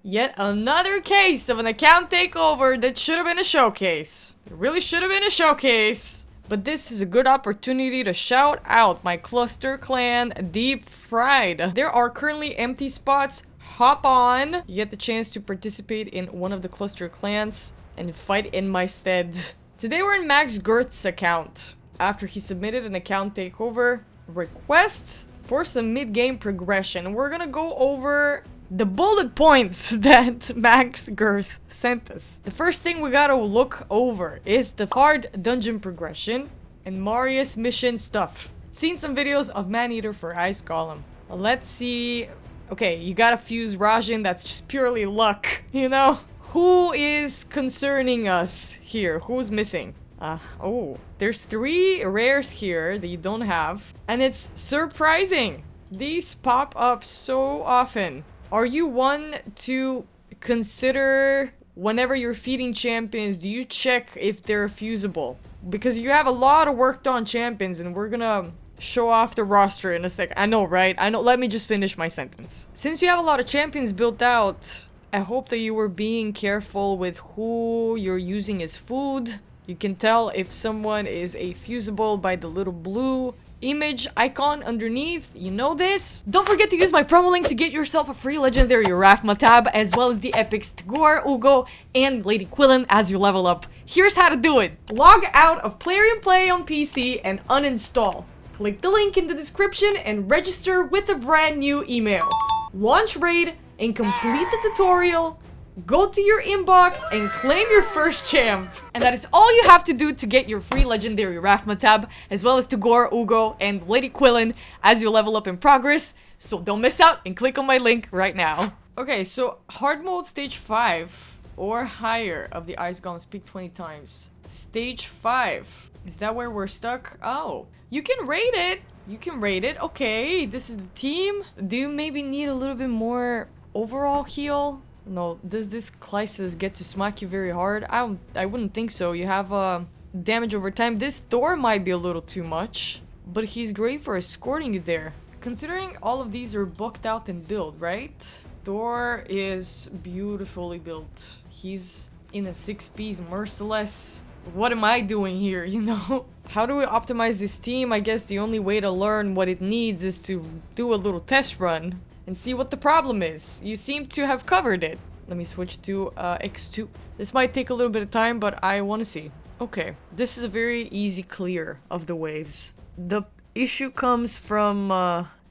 Yet another case of an account takeover that should have been a showcase. It really should have been a showcase. But this is a good opportunity to shout out my cluster clan Deep Fried. There are currently empty spots. Hop on. You get the chance to participate in one of the cluster clans and fight in my stead. Today we're in Max Girth's account. After he submitted an account takeover request for some mid-game progression. We're gonna go over the bullet points that Max Girth sent us. The first thing we gotta look over is the hard dungeon progression and Marius mission stuff. Seen some videos of Maneater for Ice Golem. Let's see. Okay, you gotta fuse Rajin, that's just purely luck, you know? Who is concerning us here? Who's missing? Oh, there's 3 rares here that you don't have. And it's surprising. These pop up so often. Are you one to consider whenever you're feeding champions, do you check if they're fusible? Because you have a lot of worked on champions and we're gonna show off the roster in a sec. I know, right? I know. Let me just finish my sentence. Since you have a lot of champions built out, I hope that you were being careful with who you're using as food. You can tell if someone is a fusible by the little blue image icon underneath. You know this. Don't forget to use my promo link to get yourself a free legendary Rafma tab, as well as the epics Takeover, Ugo, and Lady Quillen as you level up. Here's how to do it. Log out of Plarium Play on PC and uninstall. Click the link in the description and register with a brand new email. Launch raid and complete the tutorial. Go to your inbox and claim your first champ. And that is all you have to do to get your free legendary Rafma tab, as well as to Gore, Ugo, and Lady Quillen as you level up in progress. So don't miss out and click on my link right now. Okay, so hard mode stage 5 or higher of the Ice Golem, speak 20 times. Stage 5. Is that where we're stuck? Oh, you can rate it. You can rate it. Okay, this is the team. Do you maybe need a little bit more overall heal? No, does this Clysis get to smack you very hard? I wouldn't think so. You have damage over time. This Thor might be a little too much, but he's great for escorting you there. Considering all of these are booked out and built, right? Thor is beautifully built. He's in a 6P's merciless. What am I doing here, you know? How do we optimize this team? I guess the only way to learn what it needs is to do a little test run and see what the problem is. You seem to have covered it. Let me switch to X2. This might take a little bit of time, but I want to see. Okay, this is a very easy clear of the waves. The issue comes from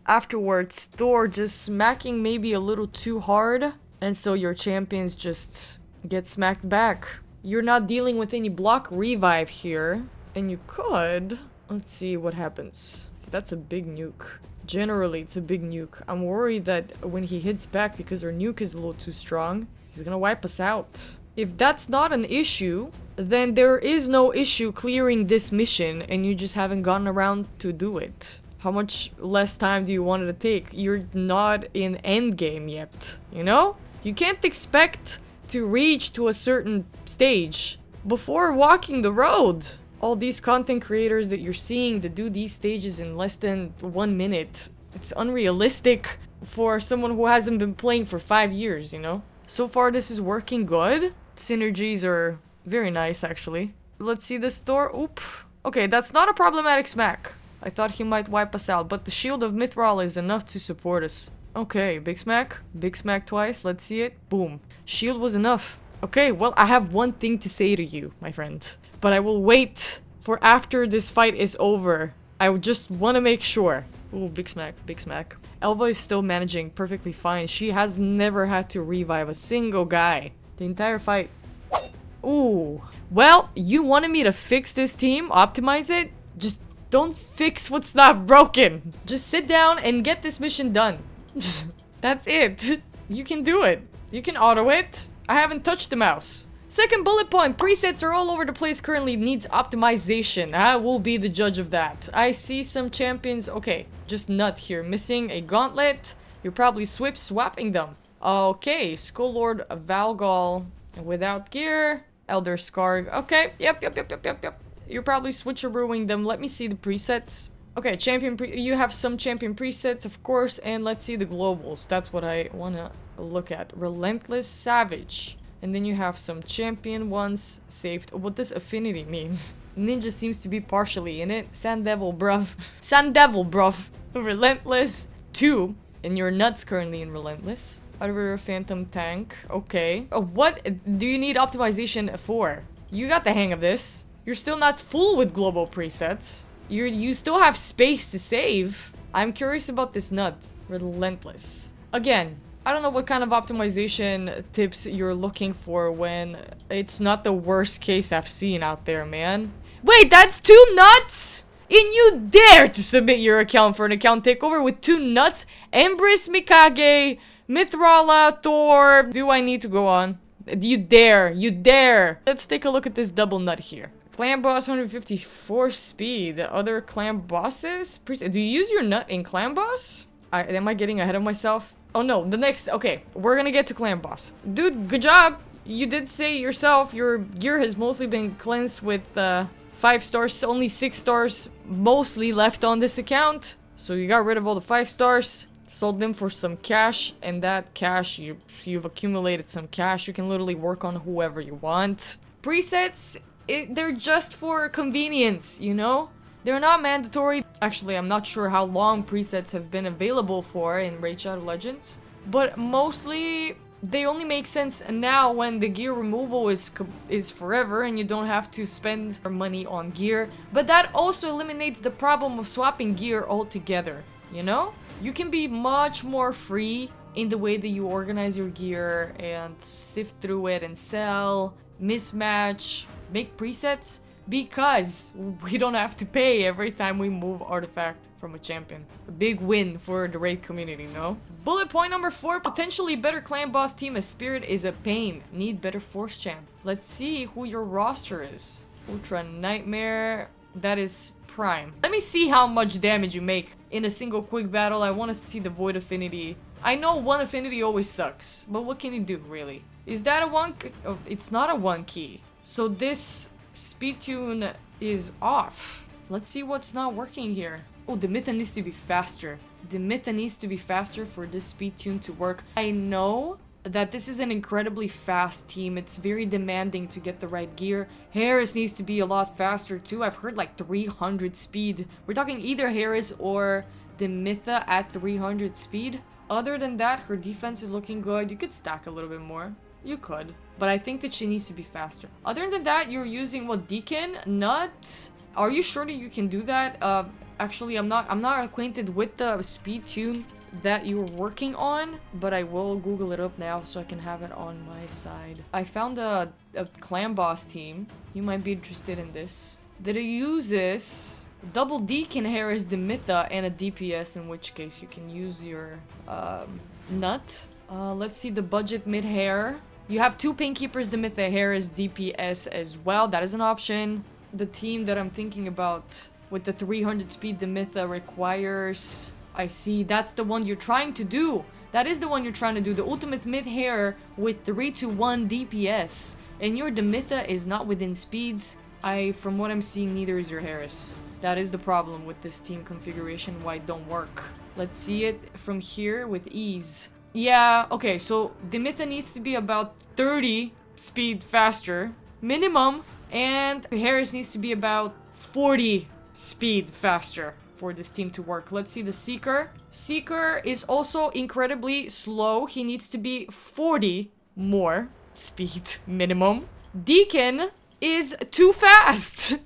afterwards, Thor just smacking maybe a little too hard, and so your champions just get smacked back. You're not dealing with any block revive here, and you could... Let's see what happens. See, that's a big nuke. Generally, it's a big nuke. I'm worried that when he hits back, because our nuke is a little too strong, he's gonna wipe us out. If that's not an issue, then there is no issue clearing this mission, and you just haven't gotten around to do it. How much less time do you want it to take? You're not in endgame yet, you know? You can't expect to reach to a certain stage before walking the road. All these content creators that you're seeing that do these stages in less than 1 minute. It's unrealistic for someone who hasn't been playing for 5 years, you know? So far this is working good. Synergies are very nice, actually. Let's see this Thor. Oop. Okay, that's not a problematic smack. I thought he might wipe us out, but the Shield of Mithril is enough to support us. Okay, big smack. Big smack twice. Let's see it. Boom. Shield was enough. Okay, well, I have one thing to say to you, my friend. But I will wait for after this fight is over. I just want to make sure. Ooh, big smack, big smack. Elva is still managing perfectly fine. She has never had to revive a single guy. The entire fight. Ooh. Well, you wanted me to fix this team, optimize it? Just don't fix what's not broken. Just sit down and get this mission done. That's it. You can do it. You can auto it. I haven't touched the mouse. Second bullet point, presets are all over the place currently, needs optimization. I will be the judge of that. I see some champions, okay, just nut here. Missing a gauntlet, you're probably swapping them. Okay, Skull Lord Valgol without gear, Elder Scar, okay, yep. You're probably switcherooing them. Let me see the presets. Okay, you have some champion presets, of course, and let's see the globals. That's what I wanna look at. Relentless Savage. And then you have some champion ones saved. What does affinity mean? Ninja seems to be partially in it. Sand Devil, bruv. Sand Devil, bruv. Relentless 2. And your nuts currently in Relentless. Outer Phantom Tank. Okay. What do you need optimization for? You got the hang of this. You're still not full with global presets. You still have space to save. I'm curious about this nut. Relentless. Again, I don't know what kind of optimization tips you're looking for when it's not the worst case I've seen out there, man. Wait, that's 2 nuts? And you dare to submit your account for an account takeover with 2 nuts? Empress, Mikage, Mithrala, Thor. Do I need to go on? You dare. You dare. Let's take a look at this double nut here. Clan boss 154 speed. Other clan bosses? Do you use your nut in clan boss? Am I getting ahead of myself? Oh no, the next. Okay, we're gonna get to clan boss. Dude, good job. You did say yourself your gear has mostly been cleansed with 5 stars. Only 6 stars mostly left on this account. So you got rid of all the 5 stars. Sold them for some cash, and that cash, you've accumulated some cash. You can literally work on whoever you want. Presets, they're just for convenience, you know? They're not mandatory. Actually, I'm not sure how long presets have been available for in Raid Shadow Legends, but mostly they only make sense now when the gear removal is forever and you don't have to spend money on gear. But that also eliminates the problem of swapping gear altogether, you know? You can be much more free in the way that you organize your gear and sift through it and sell, mismatch, make presets, because we don't have to pay every time we move artifact from a champion. A big win for the raid community, no? Bullet point number 4, potentially better clan boss team as Spirit is a pain. Need better force champ. Let's see who your roster is. Ultra Nightmare, that is Prime. Let me see how much damage you make in a single quick battle. I want to see the Void Affinity. I know 1 affinity always sucks, but what can you do, really? Is that a 1? Oh, it's not a 1 key. So this speed tune is off. Let's see what's not working here. Oh, the Mytha needs to be faster. The Mytha needs to be faster for this speed tune to work. I know that this is an incredibly fast team. It's very demanding to get the right gear. Harris needs to be a lot faster too. I've heard like 300 speed. We're talking either Harris or the Mytha at 300 speed. Other than that, her defense is looking good. You could stack a little bit more. You could. But I think that she needs to be faster. Other than that, you're using what, Deacon? Nut? Are you sure that you can do that? Actually, I'm not acquainted with the speed tune that you're working on, but I will Google it up now so I can have it on my side. I found a clan boss team. You might be interested in this. That it uses double Deacon Harris, the Mytha, and a DPS, in which case you can use your nut. Let's see the budget mid hair. You have 2 Painkeepers, the Mytha, Harris, DPS as well. That is an option. The team that I'm thinking about with the 300 speed, the Mytha requires... I see, that's the one you're trying to do. That is the one you're trying to do. The ultimate mid-hair with 3-1 DPS. And your Demitha is not within speeds. From what I'm seeing, neither is your Harris. That is the problem with this team configuration, why it don't work. Let's see it from here with ease. Yeah, okay, so Demitha needs to be about 30 speed faster. Minimum. And Harris needs to be about 40 speed faster for this team to work. Let's see the Seeker. Seeker is also incredibly slow. He needs to be 40 more speed minimum. Deacon is too fast.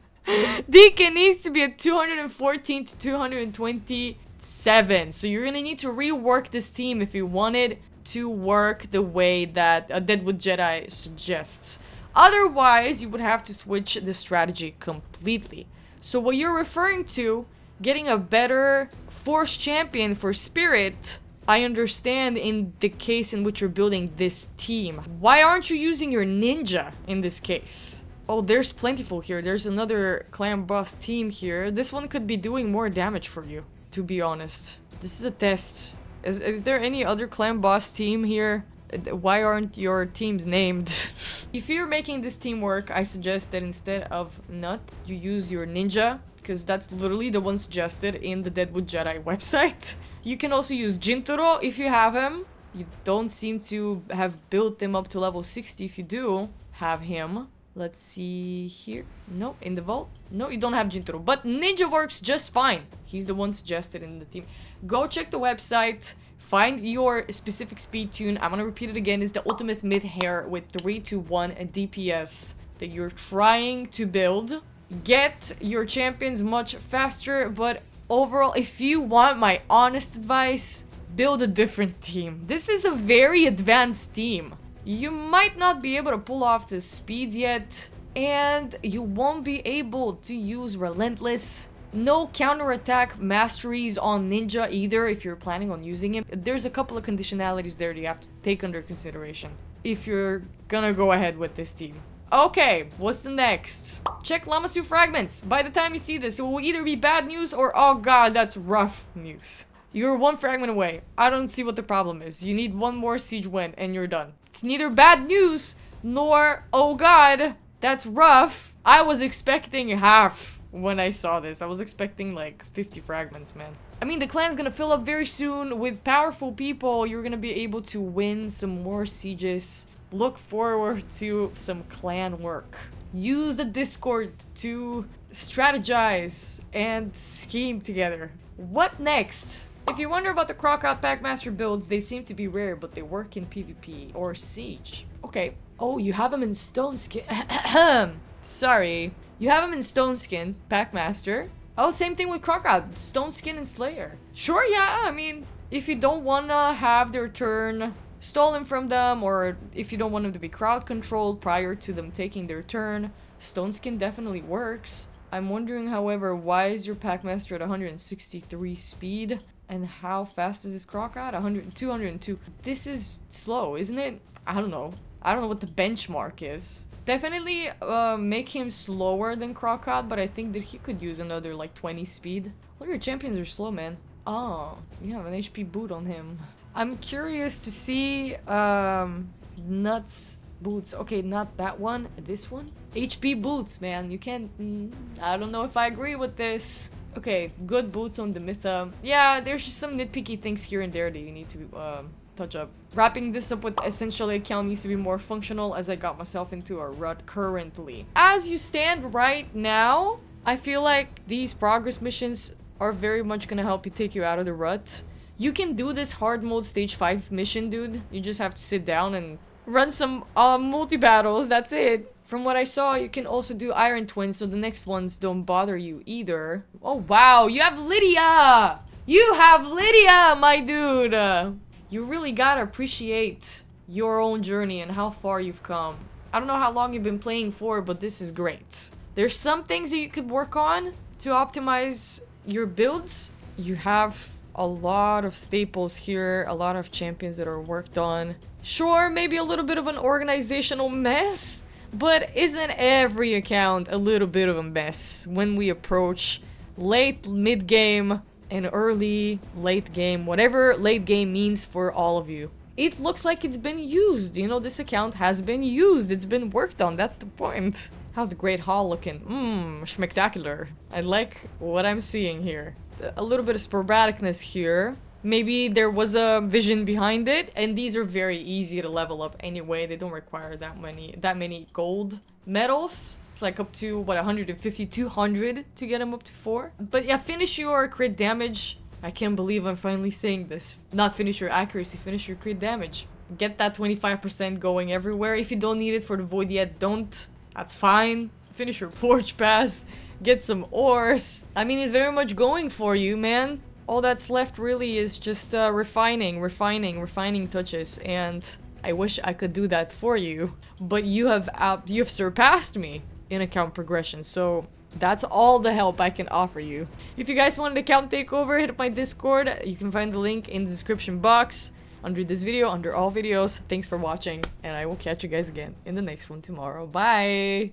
Deacon needs to be at 214 to 227. So you're gonna need to rework this team if you want it to work the way that Deadwood Jedi suggests. Otherwise, you would have to switch the strategy completely. So what you're referring to, getting a better Force Champion for Spirit, I understand in the case in which you're building this team. Why aren't you using your Ninja in this case? Oh, there's plentiful here. There's another clan boss team here. This one could be doing more damage for you, to be honest. This is a test. Is there any other clan boss team here Why aren't your teams named? If you're making this team work, I suggest that instead of Nut, you use your Ninja, because that's literally the one suggested in the Deadwood Jedi website. You can also use Jintaro if you have him. You don't seem to have built him up to level 60. If you do have him, let's see here. No, in the vault. No, you don't have Jintaro, but Ninja works just fine. He's the one suggested in the team. Go check the website. Find your specific speed tune. I'm gonna repeat it again. It's the ultimate mid-hair with 3-1 DPS that you're trying to build. Get your champions much faster, but overall, if you want my honest advice, build a different team. This is a very advanced team. You might not be able to pull off the speeds yet, and you won't be able to use Relentless. No counterattack masteries on Ninja either if you're planning on using him. There's a couple of conditionalities there that you have to take under consideration if you're gonna go ahead with this team. Okay, what's the next? Check Lamasu fragments. By the time you see this, it will either be bad news or, oh god, that's rough news. You're one fragment away. I don't see what the problem is. You need one more siege win and you're done. It's neither bad news nor, oh god, that's rough. I was expecting half. When I saw this, I was expecting like 50 fragments, man. I mean, the clan's gonna fill up very soon with powerful people. You're gonna be able to win some more sieges. Look forward to some clan work. Use the Discord to strategize and scheme together. What next? If you wonder about the Crocout Packmaster builds, they seem to be rare, but they work in PvP or Siege. Okay. Oh, you have them in Stone Skin. Sorry. You have him in Stone Skin, Packmaster. Oh, same thing with Crocout, Stone Skin and Slayer. Sure, yeah, I mean, if you don't wanna have their turn stolen from them, or if you don't want them to be crowd controlled prior to them taking their turn, Stone Skin definitely works. I'm wondering, however, why is your Packmaster at 163 speed? And how fast is this Crocout? 202. This is slow, isn't it? I don't know. I don't know what the benchmark is. Definitely make him slower than Crocout, but I think that he could use another like 20 speed. All your champions are slow, man. Oh, you have an HP boot on him. I'm curious to see Nuts boots. Okay, not that one, this one. HP boots, man. You can't... I don't know if I agree with this. Okay, good boots on the Mytha. Yeah, there's just some nitpicky things here and there that you need to touch up. Wrapping this up with essential account needs to be more functional, as I got myself into a rut currently. As you stand right now, I feel like these progress missions are very much gonna help you take you out of the rut. You can do this hard mode stage 5 mission, dude. You just have to sit down and run some multi-battles, that's it. From what I saw, you can also do Iron Twins, so the next ones don't bother you either. Oh wow, you have Lydia! You have Lydia, my dude! You really gotta appreciate your own journey and how far you've come. I don't know how long you've been playing for, but this is great. There's some things that you could work on to optimize your builds. You have a lot of staples here, a lot of champions that are worked on. Sure, maybe a little bit of an organizational mess, but isn't every account a little bit of a mess when we approach late mid-game and early late game, whatever late game means for all of you? It looks like it's been used. You know, this account has been used. It's been worked on. That's the point. How's the Great Hall looking? Schmectacular. I like what I'm seeing here. A little bit of sporadicness here. Maybe there was a vision behind it, and these are very easy to level up anyway. They don't require that many gold medals. It's like up to, what, 150, 200 to get them up to 4. But yeah, finish your crit damage. I can't believe I'm finally saying this. Not finish your accuracy, finish your crit damage. Get that 25% going everywhere. If you don't need it for the void yet, don't. That's fine. Finish your forge pass. Get some ores. I mean, it's very much going for you, man. All that's left really is just refining touches, and I wish I could do that for you, but you've surpassed me in account progression, so that's all the help I can offer you. If you guys want an account takeover, hit up my Discord. You can find the link in the description box, under this video, under all videos. Thanks for watching, and I will catch you guys again in the next one tomorrow. Bye!